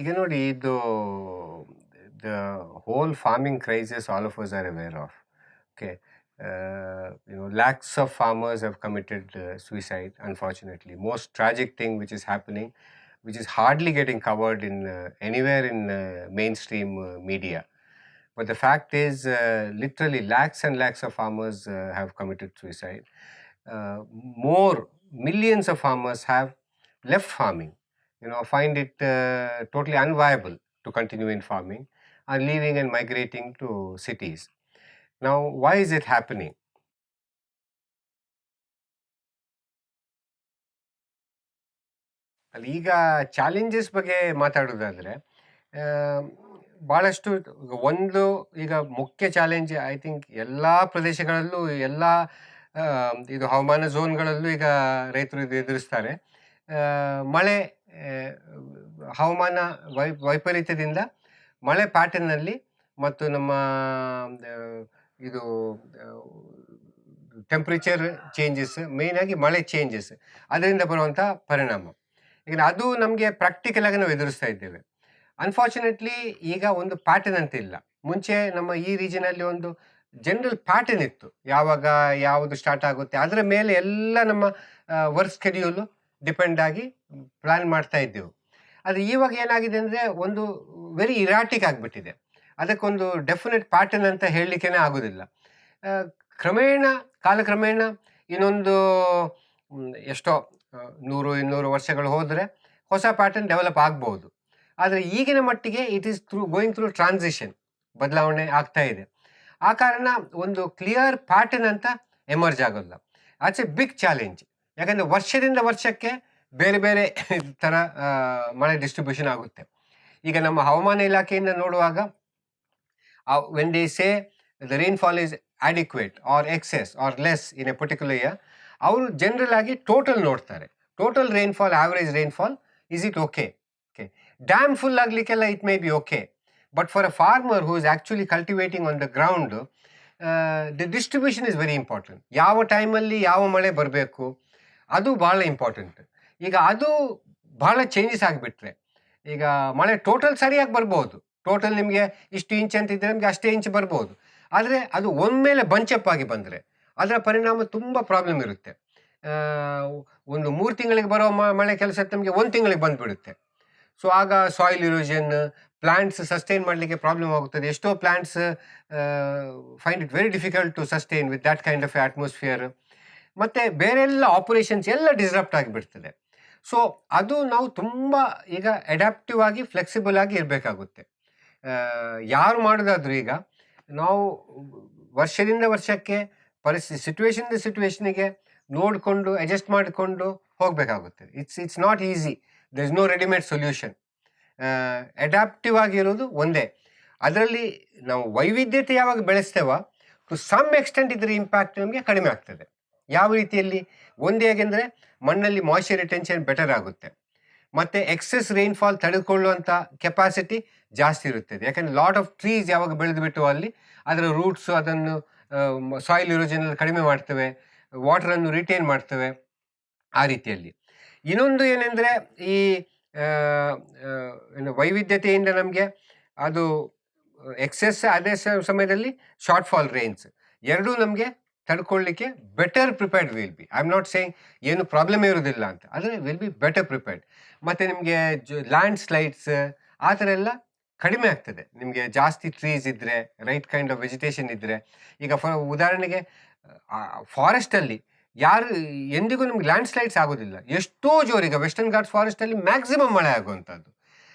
ಈಗ ನೋಡಿ ಇದು the whole farming crisis all of us are aware of. Okay, lakhs of farmers have committed suicide. Unfortunately, most tragic thing which is happening, which is hardly getting covered in anywhere in mainstream media. But the fact is, literally lakhs and lakhs of farmers have committed suicide. More millions of farmers have left farming. Find it totally unviable to continue in farming, are leaving and migrating to cities. Now, why is it happening? ಅಲ್ಲಿ ಈಗ challenges ಬಗ್ಗೆ ಮಾತಾಡೋದಾದ್ರೆ ಆ, ಬಹಳಷ್ಟು ಒಂದು ಈಗ ಮುಖ್ಯ challenge I think ಎಲ್ಲ ಪ್ರದೇಶಗಳಲ್ಲೂ ಎಲ್ಲ ಇದು ಹವಾಮಾನ ಝೋನ್ಗಳಲ್ಲೂ ಈಗ ರೈತರು ಇದು ಎದುರಿಸ್ತಾರೆ. ಮಳೆ ಆ, ಹವಾಮಾನ ವೈಪರೀತ್ಯದಿಂದ ಮಳೆ ಪ್ಯಾಟರ್ನಲ್ಲಿ ಮತ್ತು ನಮ್ಮ ಆ, ಇದು ಟೆಂಪ್ರೇಚರ್ ಚೇಂಜಸ್, ಮೇಯ್ನ್ ಆಗಿ ಮಳೆ ಚೇಂಜಸ್, ಅದರಿಂದ ಬರುವಂಥ ಪರಿಣಾಮ. ಈಗ ಅದು ನಮಗೆ ಪ್ರಾಕ್ಟಿಕಲ್ ಆಗಿ ನಾವು ಎದುರಿಸ್ತಾ ಇದ್ದೇವೆ. ಅನ್ಫಾರ್ಚುನೇಟ್ಲಿ ಈಗ ಒಂದು ಪ್ಯಾಟರ್ನ್ ಅಂತ ಇಲ್ಲ. ಮುಂಚೆ ನಮ್ಮ ಈ ರೀಜನಲ್ಲಿ ಒಂದು ಜನರಲ್ ಪ್ಯಾಟರ್ನ್ ಇತ್ತು, ಯಾವಾಗ ಯಾವುದು ಸ್ಟಾರ್ಟ್ ಆಗುತ್ತೆ ಅದರ ಮೇಲೆ ಎಲ್ಲ ನಮ್ಮ ವರ್ಕ್ ಸ್ಕೆಡ್ಯೂಲು ಡಿಪೆಂಡ್ ಆಗಿ ಪ್ಲಾನ್ ಮಾಡ್ತಾ ಇದ್ದೆವು. ಆದರೆ ಇವಾಗ ಏನಾಗಿದೆ ಅಂದರೆ ಒಂದು ವೆರಿ ಇರಾಟಿಕ್ ಆಗಿಬಿಟ್ಟಿದೆ. ಅದಕ್ಕೊಂದು ಡೆಫಿನೆಟ್ ಪ್ಯಾಟರ್ನ್ ಅಂತ ಹೇಳಲಿಕ್ಕೇ ಆಗೋದಿಲ್ಲ. ಕ್ರಮೇಣ ಕಾಲಕ್ರಮೇಣ ಇನ್ನೊಂದು ಎಷ್ಟೋ 100-200 ವರ್ಷಗಳು ಹೋದರೆ ಹೊಸ ಪ್ಯಾಟರ್ನ್ ಡೆವಲಪ್ ಆಗ್ಬೋದು. ಆದರೆ ಈಗಿನ ಮಟ್ಟಿಗೆ it is going through transition, ಬದಲಾವಣೆ ಆಗ್ತಾ ಇದೆ. ಆ ಕಾರಣ ಒಂದು ಕ್ಲಿಯರ್ ಪ್ಯಾಟರ್ನ್ ಅಂತ ಎಮರ್ಜ್ ಆಗೋಲ್ಲ. ಆಚೆ ಬಿಗ್ ಚಾಲೆಂಜ್, ಯಾಕಂದರೆ ವರ್ಷದಿಂದ ವರ್ಷಕ್ಕೆ ಬೇರೆ ಬೇರೆ ಥರ ಮಳೆ ಡಿಸ್ಟ್ರಿಬ್ಯೂಷನ್ ಆಗುತ್ತೆ. ಈಗ ನಮ್ಮ ಹವಾಮಾನ ಇಲಾಖೆಯಿಂದ ನೋಡುವಾಗ when they say the rainfall is adequate or excess or less in a particular year, ಅವರು ಜನರಲ್ ಆಗಿ ಟೋಟಲ್ ನೋಡ್ತಾರೆ. Total rainfall, average rainfall, is it okay? Dam full ಆಗಲಿಕ್ಕೆಲ್ಲ it may be okay, but for a farmer who is actually cultivating on the ground, the distribution is very important. ಯಾವ ಟೈಮಲ್ಲಿ ಯಾವ ಮಳೆ ಬರಬೇಕು ಅದು ಭಾಳ ಇಂಪಾರ್ಟೆಂಟ್. ಈಗ ಅದು ಭಾಳ ಚೇಂಜಸ್ ಆಗಿಬಿಟ್ರೆ ಈಗ ಮಳೆ ಟೋಟಲ್ ಸರಿಯಾಗಿ ಬರ್ಬೋದು. ಟೋಟಲ್ ನಿಮಗೆ ಇಷ್ಟು ಇಂಚ್ ಅಂತಿದ್ರೆ ನಮಗೆ ಅಷ್ಟೇ ಇಂಚ್ ಬರ್ಬೋದು. ಆದರೆ ಅದು ಒಮ್ಮೆಲೆ ಬಂಚಪ್ ಆಗಿ ಬಂದರೆ ಅದರ ಪರಿಣಾಮ ತುಂಬ ಪ್ರಾಬ್ಲಮ್ ಇರುತ್ತೆ. ಒಂದು 3 ತಿಂಗಳಿಗೆ ಬರೋ ಮಳೆ ಕೆಲಸ ನಮಗೆ 1 ತಿಂಗಳಿಗೆ ಬಂದುಬಿಡುತ್ತೆ. ಸೊ ಆಗ ಸಾಯಿಲ್ ಇರೋಷನ್, ಪ್ಲಾಂಟ್ಸ್ ಸಸ್ಟೈನ್ ಮಾಡಲಿಕ್ಕೆ ಪ್ರಾಬ್ಲಮ್ ಆಗುತ್ತದೆ. ಎಷ್ಟೋ plants find it very difficult to sustain with that kind of atmosphere. ಮತ್ತು ಬೇರೆಲ್ಲ ಆಪರೇಷನ್ಸ್ ಎಲ್ಲ ಡಿಸ್ರಪ್ಟ್ ಆಗಿಬಿಡ್ತದೆ. ಸೊ ಅದು ನಾವು ತುಂಬ ಈಗ ಅಡ್ಯಾಪ್ಟಿವ್ ಆಗಿ ಫ್ಲೆಕ್ಸಿಬಲ್ ಆಗಿ ಇರಬೇಕಾಗುತ್ತೆ. ಯಾರು ಮಾಡೋದಾದ್ರೂ ಈಗ ನಾವು ವರ್ಷದಿಂದ ವರ್ಷಕ್ಕೆ ಸಿಚುವೇಶನ್ಗೆ ನೋಡಿಕೊಂಡು ಅಡ್ಜಸ್ಟ್ ಮಾಡಿಕೊಂಡು ಹೋಗಬೇಕಾಗುತ್ತೆ. It's not easy. There is no readymade solution. Adaptive ಆಗಿರೋದು ಒಂದೇ. ಅದರಲ್ಲಿ ನಾವು ವೈವಿಧ್ಯತೆ ಯಾವಾಗ ಬೆಳೆಸ್ತೇವೋ ಟು ಸಮ್ ಎಕ್ಸ್ಟೆಂಟ್ ಇದರ ಇಂಪ್ಯಾಕ್ಟ್ ನಮಗೆ ಕಡಿಮೆ ಆಗ್ತದೆ. ಯಾವ ರೀತಿಯಲ್ಲಿ? ಒಂದೇ ಹೇಗೆಂದರೆ ಮಣ್ಣಲ್ಲಿ ಮಾಯ್ಶ್ಚರ್ ರಿಟೆನ್ಷನ್ ಬೆಟರ್ ಆಗುತ್ತೆ, ಮತ್ತು ಎಕ್ಸೆಸ್ ರೈನ್ಫಾಲ್ ತಡೆದುಕೊಳ್ಳುವಂಥ ಕೆಪಾಸಿಟಿ ಜಾಸ್ತಿ ಇರುತ್ತದೆ. ಯಾಕಂದರೆ ಲಾಟ್ ಆಫ್ ಟ್ರೀಸ್ ಯಾವಾಗ ಬೆಳೆದುಬಿಟ್ಟು ಅಲ್ಲಿ ಅದರ ರೂಟ್ಸು ಅದನ್ನು ಸಾಯಿಲ್ ಇರೋಜನಲ್ಲಿ ಕಡಿಮೆ ಮಾಡ್ತವೆ, ವಾಟರನ್ನು ರಿಟೈನ್ ಮಾಡ್ತವೆ ಆ ರೀತಿಯಲ್ಲಿ. ಇನ್ನೊಂದು ಏನೆಂದರೆ ಈ ವೈವಿಧ್ಯತೆಯಿಂದ ನಮಗೆ ಅದು ಎಕ್ಸೆಸ್, ಅದೇ ಸಮಯದಲ್ಲಿ ಶಾರ್ಟ್ ಫಾಲ್ ರೈನ್ಸ್ ಎರಡೂ ನಮಗೆ ತಡ್ಕೊಳ್ಳಿಕ್ಕೆ better prepared will be. I am not saying ಏನು ಪ್ರಾಬ್ಲಮ್ ಇರೋದಿಲ್ಲ ಅಂತ, ಆದರೆ ವಿಲ್ ಬಿ ಬೆಟರ್ ಪ್ರಿಪೇರ್ಡ್. ಮತ್ತು ನಿಮಗೆ ಲ್ಯಾಂಡ್ ಸ್ಲೈಡ್ಸ್ ಆ ಥರ ಎಲ್ಲ ಕಡಿಮೆ ಆಗ್ತದೆ ನಿಮಗೆ ಜಾಸ್ತಿ ಟ್ರೀಸ್ ಇದ್ದರೆ, ರೈಟ್ ಕೈಂಡ್ ಆಫ್ ವೆಜಿಟೇಷನ್ ಇದ್ದರೆ. ಈಗ ಉದಾಹರಣೆಗೆ ಫಾರೆಸ್ಟಲ್ಲಿ ಯಾರು ಎಂದಿಗೂ ನಿಮ್ಗೆ ಲ್ಯಾಂಡ್ ಸ್ಲೈಡ್ಸ್ ಆಗೋದಿಲ್ಲ. ಎಷ್ಟೋ ಜೋರಿಗೆ ವೆಸ್ಟರ್ನ್ ಘಾಟ್ಸ್ ಫಾರೆಸ್ಟಲ್ಲಿ ಮ್ಯಾಕ್ಸಿಮಮ್ ಮಳೆ ಆಗುವಂಥದ್ದು.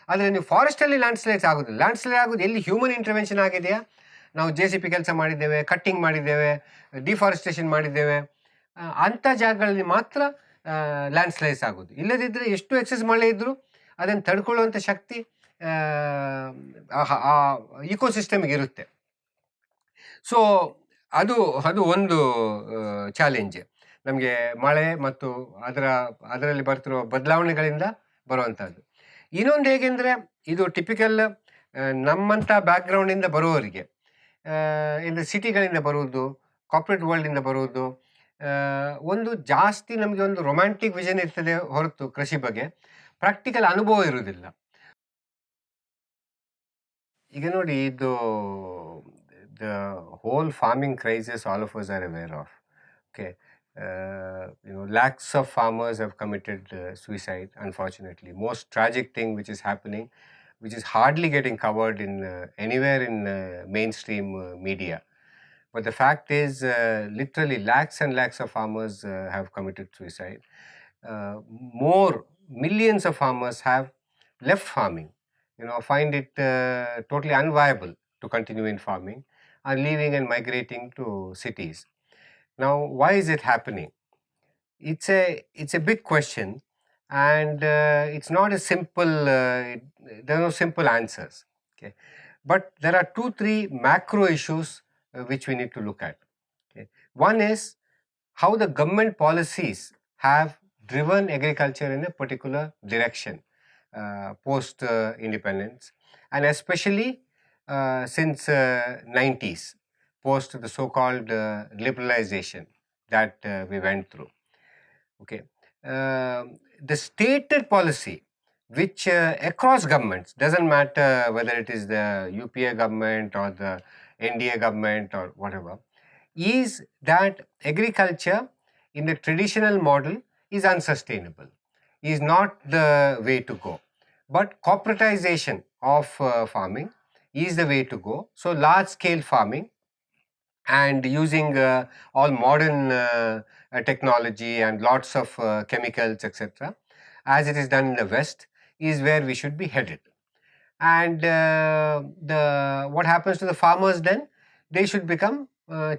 ಆದರೆ ನೀವು ಫಾರೆಸ್ಟಲ್ಲಿ ಲ್ಯಾಂಡ್ ಸ್ಲೈಡ್ಸ್ ಆಗೋದಿಲ್ಲ. ಲ್ಯಾಂಡ್ ಸ್ಲೈಡ್ ಆಗೋದು ಎಲ್ಲಿ ಹ್ಯೂಮನ್ ಇಂಟರ್ವೆನ್ಷನ್ ಆಗಿದೆಯಾ, ನಾವು JCP ಕೆಲಸ ಮಾಡಿದ್ದೇವೆ, ಕಟ್ಟಿಂಗ್ ಮಾಡಿದ್ದೇವೆ, ಡಿಫಾರೆಸ್ಟೇಷನ್ ಮಾಡಿದ್ದೇವೆ, ಅಂಥ ಜಾಗಗಳಲ್ಲಿ ಮಾತ್ರ ಲ್ಯಾಂಡ್ ಸ್ಲೈಡ್ಸ್ ಆಗೋದು. ಇಲ್ಲದಿದ್ದರೆ ಎಷ್ಟು ಎಕ್ಸೆಸ್ ಮಳೆ ಇದ್ದರೂ ಅದನ್ನು ತಡ್ಕೊಳ್ಳುವಂಥ ಶಕ್ತಿ ಆ ಇಕೋಸಿಸ್ಟಮ್ಗೆ ಇರುತ್ತೆ. ಸೊ ಅದು ಒಂದು ಚಾಲೆಂಜ್ ನಮಗೆ, ಮಳೆ ಮತ್ತು ಅದರಲ್ಲಿ ಬರ್ತಿರೋ ಬದಲಾವಣೆಗಳಿಂದ ಬರುವಂಥದ್ದು. ಇನ್ನೊಂದು ಹೇಗೆಂದರೆ ಇದು ಟಿಪಿಕಲ್ ನಮ್ಮಂಥ ಬ್ಯಾಕ್ಗ್ರೌಂಡಿಂದ ಬರುವವರಿಗೆ, ಇದು ಸಿಟಿಗಳಿಂದ ಬರುವುದು, ಕಾರ್ಪೊರೇಟ್ ವರ್ಲ್ಡಿಂದ ಬರುವುದು, ಒಂದು ಜಾಸ್ತಿ ನಮಗೆ ಒಂದು ರೊಮ್ಯಾಂಟಿಕ್ ವಿಷನ್ ಇರ್ತದೆ ಹೊರತು ಕೃಷಿ ಬಗ್ಗೆ ಪ್ರಾಕ್ಟಿಕಲ್ ಅನುಭವ ಇರುವುದಿಲ್ಲ. ಈಗ ನೋಡಿ ಇದು the whole farming crisis all of us are aware of. Okay, lakhs of farmers have committed suicide. Unfortunately, most tragic thing which is happening, which is hardly getting covered in anywhere in mainstream media. But the fact is, literally lakhs and lakhs of farmers have committed suicide. More millions of farmers have left farming, find it totally unviable to continue in farming, are leaving and migrating to cities. Now, why is it happening? It's a big question, and it's not a simple. There are no simple answers. Okay, but there are 2 3 macro issues which we need to look at. Okay, one is how the government policies have driven agriculture in a particular direction post independence, and especially since 90s, post the so-called liberalization that we went through. Okay, the stated policy, which across governments, doesn't matter whether it is the UPA government or the NDA government or whatever, is that agriculture in the traditional model is unsustainable, is not the way to go. But corporatization of farming is the way to go. So large scale farming and using all modern technology and lots of chemicals, etc., as it is done in the West, is where we should be headed. And what happens to the farmers then? They should become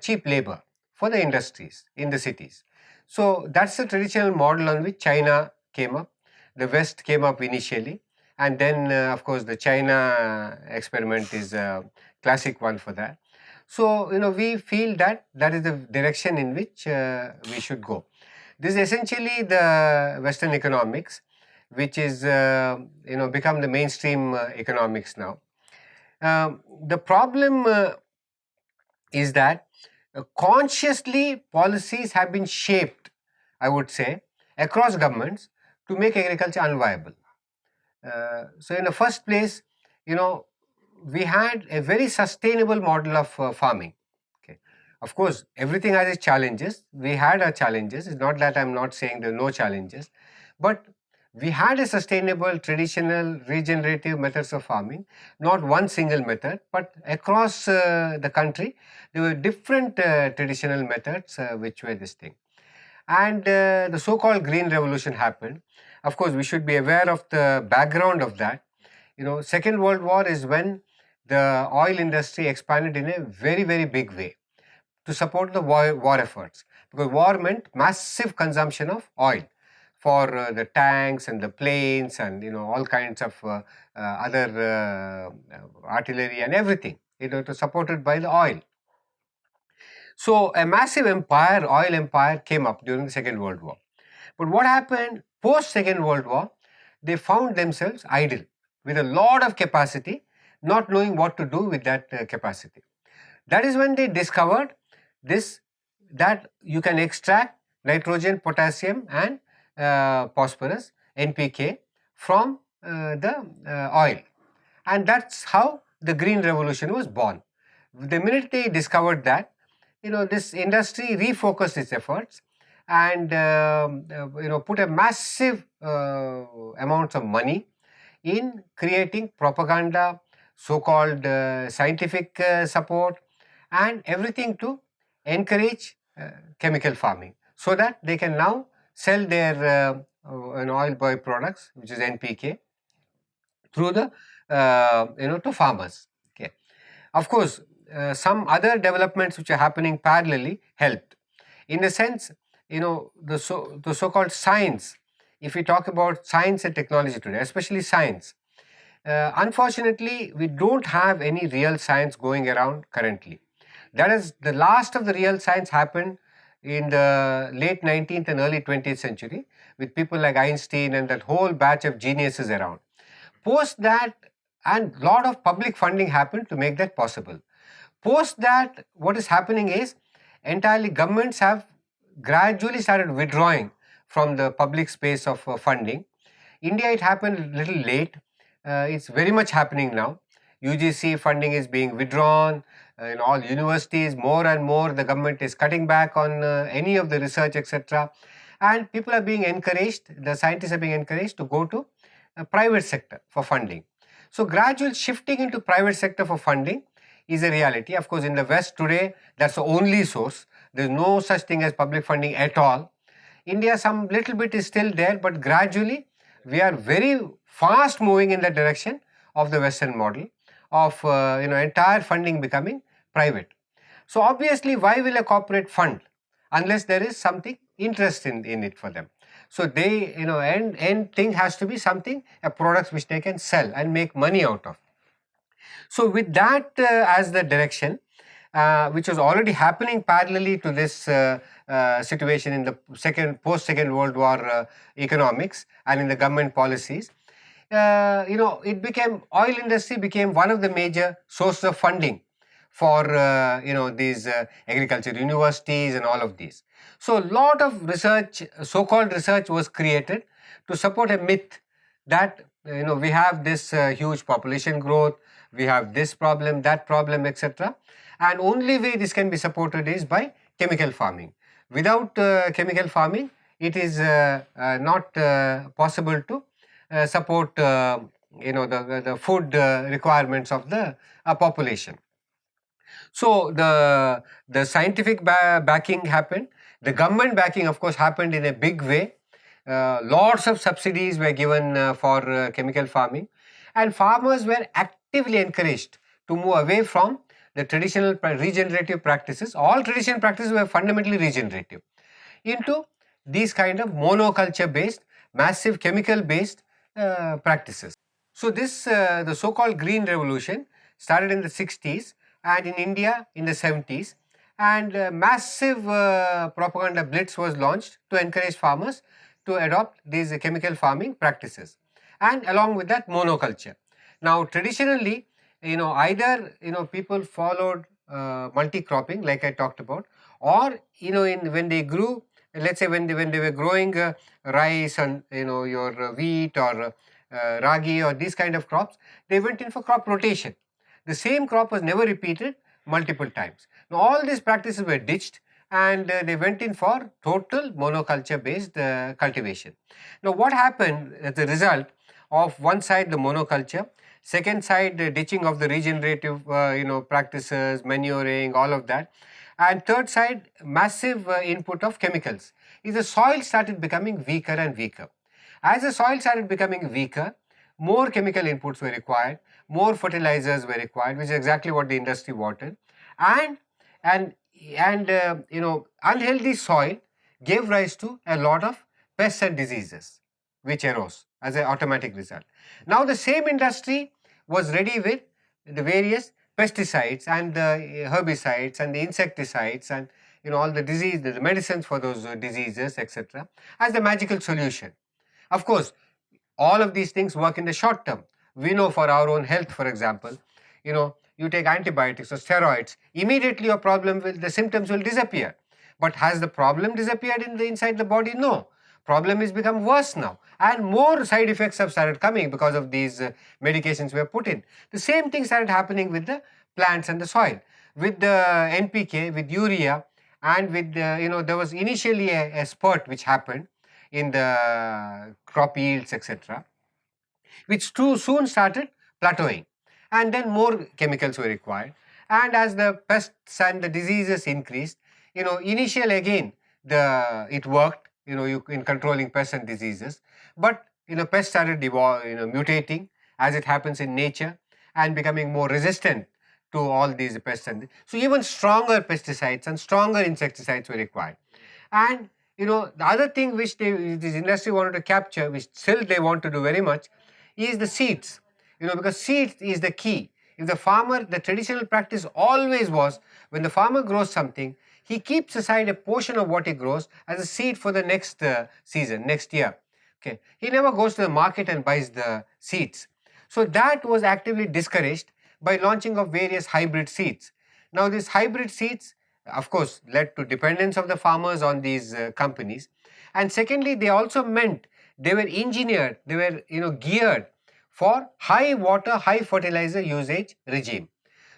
cheap labor for the industries in the cities. So that's the traditional model on which China came up. The West came up initially, and then of course the China experiment is a classic one for that. So we feel that that is the direction in which we should go. This is essentially the Western economics, which is become the mainstream economics now. The problem is that consciously policies have been shaped, I would say, across governments to make agriculture unviable. So in the first place, we had a very sustainable model of farming. Okay. Of course, everything has its challenges. We had our challenges. It's not that I'm not saying there are no challenges, but we had a sustainable, traditional, regenerative methods of farming, not one single method, but across the country, there were different traditional methods which were this thing. And the so-called Green Revolution happened. Of course, we should be aware of the background of that. Second World War is when the oil industry expanded in a very, very big way to support the war efforts, because war meant massive consumption of oil for the tanks and the planes and all kinds of other artillery and everything. It was supported by the oil. So a massive empire, oil empire, came up during the Second World War. But what happened post Second World War? They found themselves idle with a lot of capacity, not knowing what to do with that capacity. That is when they discovered that you can extract nitrogen, potassium and phosphorus, NPK, from the oil. And that's how the Green Revolution was born. The minute they discovered that, this industry refocused its efforts and put a massive amounts of money in creating propaganda, so-called scientific support, and everything to encourage chemical farming, so that they can now sell their oil products, which is NPK, through the to farmers. Okay, of course, some other developments which are happening parallelly helped. In a sense, the so-called science. If we talk about science and technology today, especially science, unfortunately, we don't have any real science going around currently. That is, the last of the real science happened in the late 19th and early 20th century with people like Einstein and that whole batch of geniuses around. Post that, and lot of public funding happened to make that possible. Post that, what is happening is entirely governments have gradually started withdrawing from the public space of funding. India, it happened a little late. It's very much happening now. UGC funding is being withdrawn. In all universities, more and more the government is cutting back on any of the research, etc. And people are being encouraged, the scientists are being encouraged to go to private sector for funding. So gradual shifting into private sector for funding is a reality. Of course, in the West today, that's the only source. There's no such thing as public funding at all. India, some little bit is still there, but gradually we are very fast moving in the direction of the Western model of entire funding becoming private. So obviously, why will a corporate fund unless there is something interest in it for them? So they, end thing has to be something, a product which they can sell and make money out of. So with that as the direction, which was already happening parallelly to this situation in the post-Second World War economics and in the government policies, oil industry became one of the major sources of funding for these agriculture universities and all of these. So a lot of research, so-called research, was created to support a myth that we have this huge population growth, we have this problem, that problem, etc. And only way this can be supported is by chemical farming. Without chemical farming, it is not possible to support the food requirements of the population. So the scientific backing happened. The government backing, of course, happened in a big way. Lots of subsidies were given for chemical farming, and farmers were actively encouraged to move away from the traditional regenerative practices. All traditional practices were fundamentally regenerative, into these kind of monoculture based, massive chemical based practices. So this the so-called green revolution started in the 60s and in India in the 70s, and massive propaganda blitz was launched to encourage farmers to adopt these chemical farming practices, and along with that monoculture. Now traditionally, either people followed multi-cropping like I talked about, or when they grew, let's say when they were growing rice and your wheat or ragi or these kind of crops, they went in for crop rotation. The same crop was never repeated multiple times. Now all these practices were ditched, and they went in for total monoculture based cultivation. Now what happened as a result of one side the monoculture, second side the ditching of the regenerative practices, manuring, all of that, and third side massive input of chemicals, is the soil started becoming weaker and weaker. As the soil started becoming weaker, more chemical inputs were required, more fertilizers were required, which is exactly what the industry wanted, and unhealthy soil gave rise to a lot of pests and diseases which arose as an automatic result. Now the same industry was ready with the various pesticides and the herbicides and the insecticides and all the disease, the medicines for those diseases, etc., as the magical solution. Of course, all of these things work in the short term. We know for our own health, for example, you take antibiotics or steroids, immediately your the symptoms will disappear. But has the problem disappeared inside the body? No. Problem has become worse now, and more side effects have started coming because of these medications were put in. The same thing started happening with the plants and the soil, with the NPK, with urea, and with there was initially a spurt which happened in the crop yields, etc., which too soon started plateauing, and then more chemicals were required. And as the pests and the diseases increased, initially again it worked, in controlling pests and diseases, but pests started mutating as it happens in nature and becoming more resistant to all these pests, and so even stronger pesticides and stronger insecticides were required. And the other thing which this industry wanted to capture, which still they want to do very much, is the seeds. Because seeds is the key. If the farmer, the traditional practice always was, when the farmer grows something, he keeps aside a portion of what he grows as a seed for the next season, next year. Okay, he never goes to the market and buys the seeds. So that was actively discouraged by launching of various hybrid seeds. Now these hybrid seeds, of course, led to dependence of the farmers on these companies, and secondly, they also meant they were engineered, they were geared for high water, high fertilizer usage regime.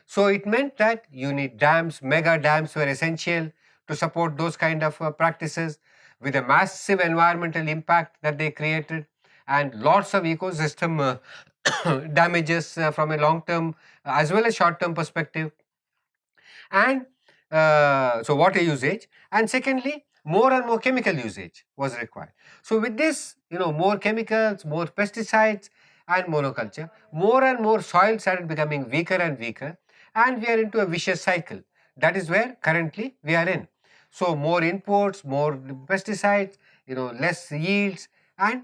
So it meant that you need dams, mega dams were essential to support those kind of practices with a massive environmental impact that they created and lots of ecosystem damages from a long term as well as short term perspective. And so water usage, and secondly more and more chemical usage was required. So with this, more chemicals, more pesticides and monoculture, more and more soil started becoming weaker and weaker, and we are into a vicious cycle. That is where currently we are in. So more imports, more pesticides, less yields, and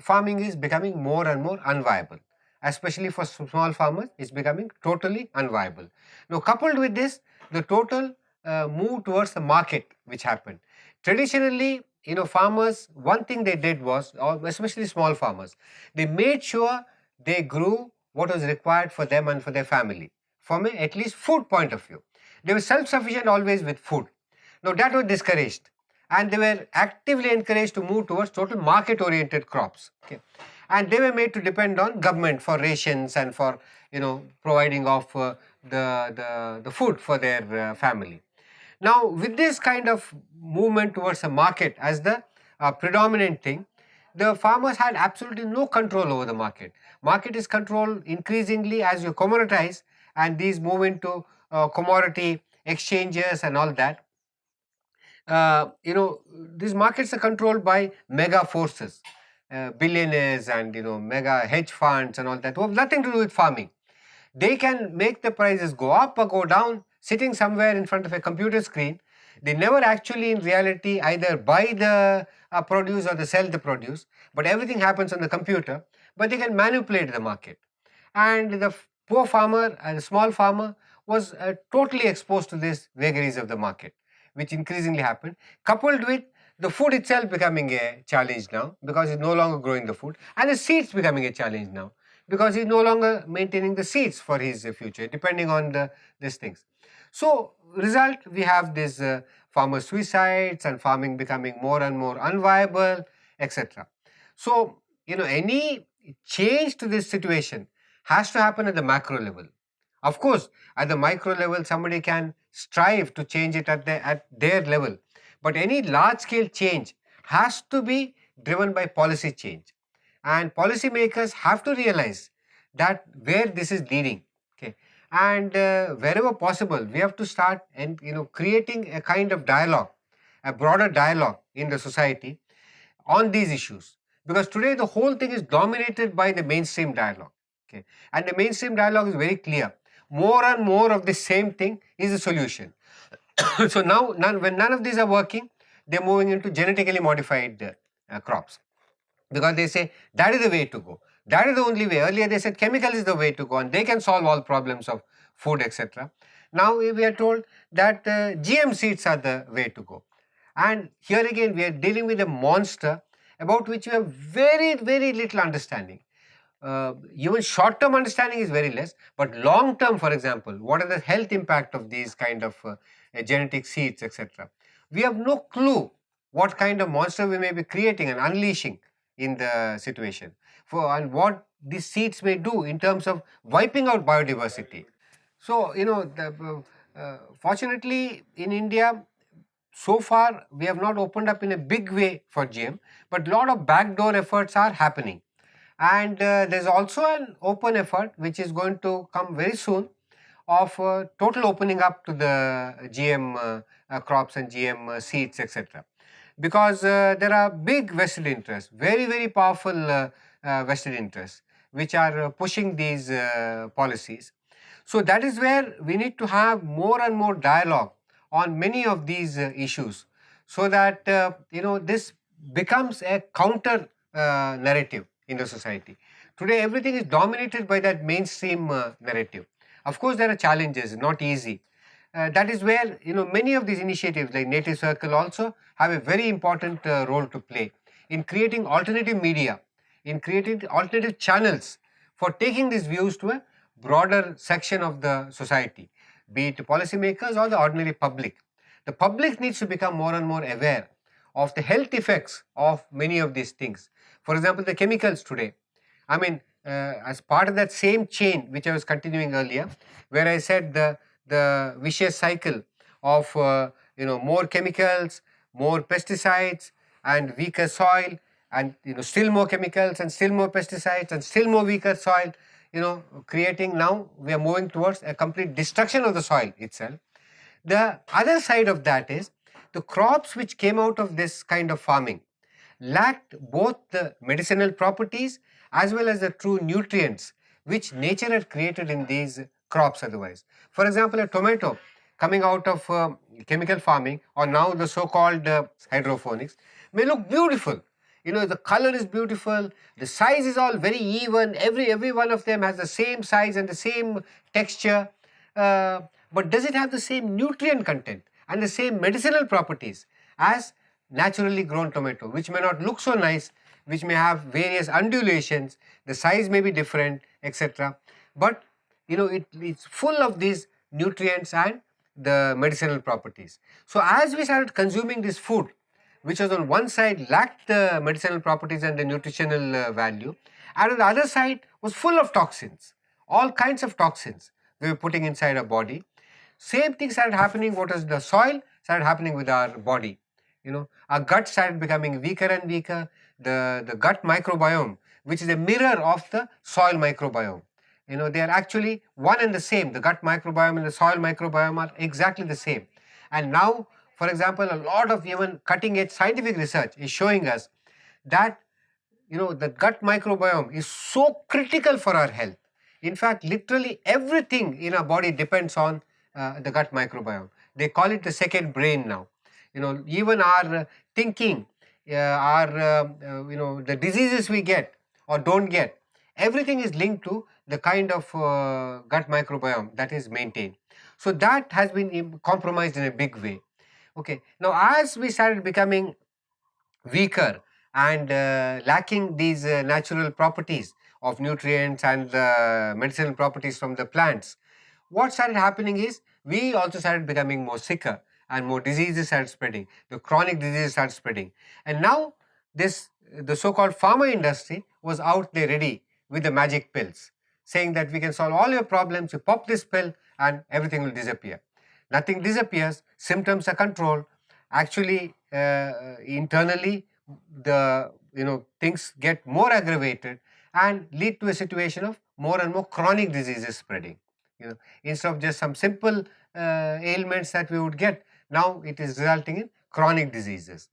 farming is becoming more and more unviable, especially for small farmers. It's becoming totally unviable. Now, coupled with this, the total move towards the market which happened. Traditionally, farmers, one thing they did was, or especially small farmers, they made sure they grew what was required for them and for their family from a at least food point of view. They were self-sufficient always with food. Now that was discouraged, and they were actively encouraged to move towards total market-oriented crops. Okay, and they were made to depend on government for rations and for providing of the food for their family. Now with this kind of movement towards a market as the predominant thing, the farmers had absolutely no control over the market. Market is controlled increasingly as you commoditize, and these move into commodity exchanges and all that. These markets are controlled by mega forces, billionaires and mega hedge funds and all that, who have nothing to do with farming. They can make the prices go up or go down sitting somewhere in front of a computer screen. They never actually in reality either buy the produce or they sell the produce, but everything happens on the computer. But they can manipulate the market, and the poor farmer and the small farmer was totally exposed to these vagaries of the market, which increasingly happened, coupled with the food itself becoming a challenge now because he's no longer growing the food, and the seeds becoming a challenge now because he's no longer maintaining the seeds for his future, depending on these things. So, result, we have these farmer suicides and farming becoming more and more unviable, etc. So, any change to this situation has to happen at the macro level. Of course, at the micro level, somebody can strive to change it at their level, but any large scale change has to be driven by policy change, and policymakers have to realize that where this is leading. Okay, and wherever possible, we have to start and creating a kind of dialogue, a broader dialogue in the society on these issues, because today the whole thing is dominated by the mainstream dialogue. Okay, and the mainstream dialogue is very clear. More and more of the same thing is the solution. So now, when none of these are working, they're moving into genetically modified crops, because they say that is the way to go. That is the only way. Earlier they said chemical is the way to go and they can solve all problems of food, etc. Now we are told that GM seeds are the way to go. And here again we are dealing with a monster about which we have very, very little understanding. Even short-term understanding is very less, but long-term, for example, what are the health impact of these kind of genetic seeds, etc. We have no clue what kind of monster we may be creating and unleashing in the situation, and what these seeds may do in terms of wiping out biodiversity. So, fortunately in India, so far we have not opened up in a big way for GM, but a lot of backdoor efforts are happening. And there's also an open effort which is going to come very soon of total opening up to the GM crops and GM seeds, etc. Because there are big vested interests, very, very powerful vested interests, which are pushing these policies. So that is where we need to have more and more dialogue on many of these issues, so that this becomes a counter narrative in the society. Today everything is dominated by that mainstream narrative. Of course there are challenges, not easy. That is where many of these initiatives like Native Circle also have a very important role to play in creating alternative media, in creating alternative channels for taking these views to a broader section of the society, be it policymakers or the ordinary public. The public needs to become more and more aware of the health effects of many of these things. For example, the chemicals today. I mean, as part of that same chain which I was continuing earlier, where I said the vicious cycle of more chemicals, more pesticides, and weaker soil, and still more chemicals and still more pesticides and still more weaker soil, creating, now we are moving towards a complete destruction of the soil itself. The other side of that is the crops which came out of this kind of farming lacked both the medicinal properties as well as the true nutrients which nature had created in these crops otherwise. For example, a tomato coming out of chemical farming, or now the so-called hydroponics, may look beautiful. The color is beautiful, the size is all very even, every one of them has the same size and the same texture, but does it have the same nutrient content and the same medicinal properties as naturally grown tomato, which may not look so nice, which may have various undulations, the size may be different, etc. But it's full of these nutrients and the medicinal properties. So as we started consuming this food, which was on one side lacked the medicinal properties and the nutritional value, and on the other side was full of toxins, all kinds of toxins we were putting inside our body. Same thing started happening. What is the soil started happening with our body. Our gut started becoming weaker and weaker. The gut microbiome, which is a mirror of the soil microbiome, they are actually one and the same. The gut microbiome and the soil microbiome are exactly the same. And now, for example, a lot of even cutting edge scientific research is showing us that the gut microbiome is so critical for our health. In fact, literally everything in our body depends on the gut microbiome. They call it the second brain now. Even our thinking, the diseases we get or don't get, everything is linked to the kind of gut microbiome that is maintained. So that has been compromised in a big way. Okay, now as we started becoming weaker and lacking these natural properties of nutrients and medicinal properties from the plants, what started happening is we also started becoming more sicker, and more diseases started spreading. The chronic diseases started spreading. And now the so-called pharma industry was out there ready with the magic pills, saying that we can solve all your problems, you pop this pill and everything will disappear. Nothing disappears, symptoms are controlled. Actually, internally, the things get more aggravated and lead to a situation of more and more chronic diseases spreading. Instead of just some simple ailments that we would get, now it is resulting in chronic diseases.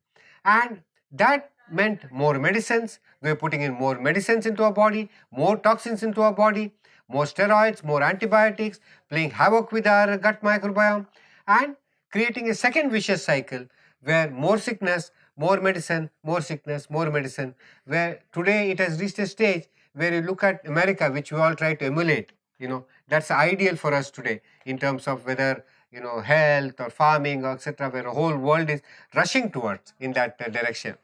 And that meant more medicines. We are putting in more medicines into our body, more toxins into our body, more steroids, more antibiotics, playing havoc with our gut microbiome, and creating a second vicious cycle where more sickness, more medicine, more sickness, more medicine, where today it has reached a stage where you look at America, which we all try to emulate. That's ideal for us today in terms of whether health or farming or etc., where the whole world is rushing towards in that direction.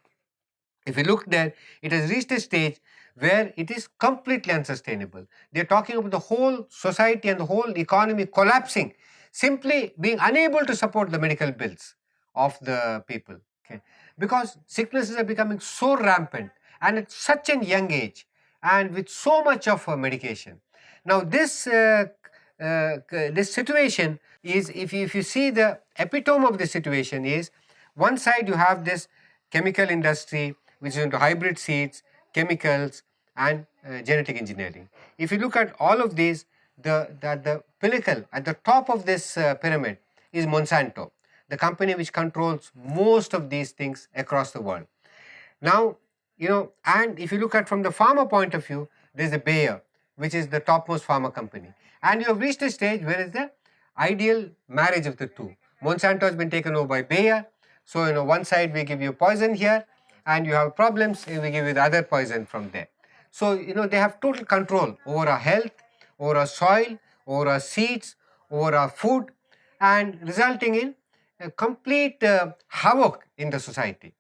If you look there, it has reached a stage where it is completely unsustainable. They are talking about the whole society and the whole economy collapsing, simply being unable to support the medical bills of the people. Okay, because sicknesses are becoming so rampant and at such a young age and with so much of medication. Now this situation is, if you see the epitome of the situation is, one side you have this chemical industry which is into hybrid seeds, chemicals and genetic engineering. If you look at all of these, the pinnacle at the top of this pyramid is Monsanto, the company which controls most of these things across the world. Now, and if you look at from the farmer point of view, there is a Bayer, which is the topmost pharma company. And you have reached a stage where is the ideal marriage of the two. Monsanto has been taken over by Bayer. So, one side we give you poison here and you have problems, and we give you the other poison from there. So, they have total control over our health, over our soil, over our seeds, over our food, and resulting in a complete havoc in the society.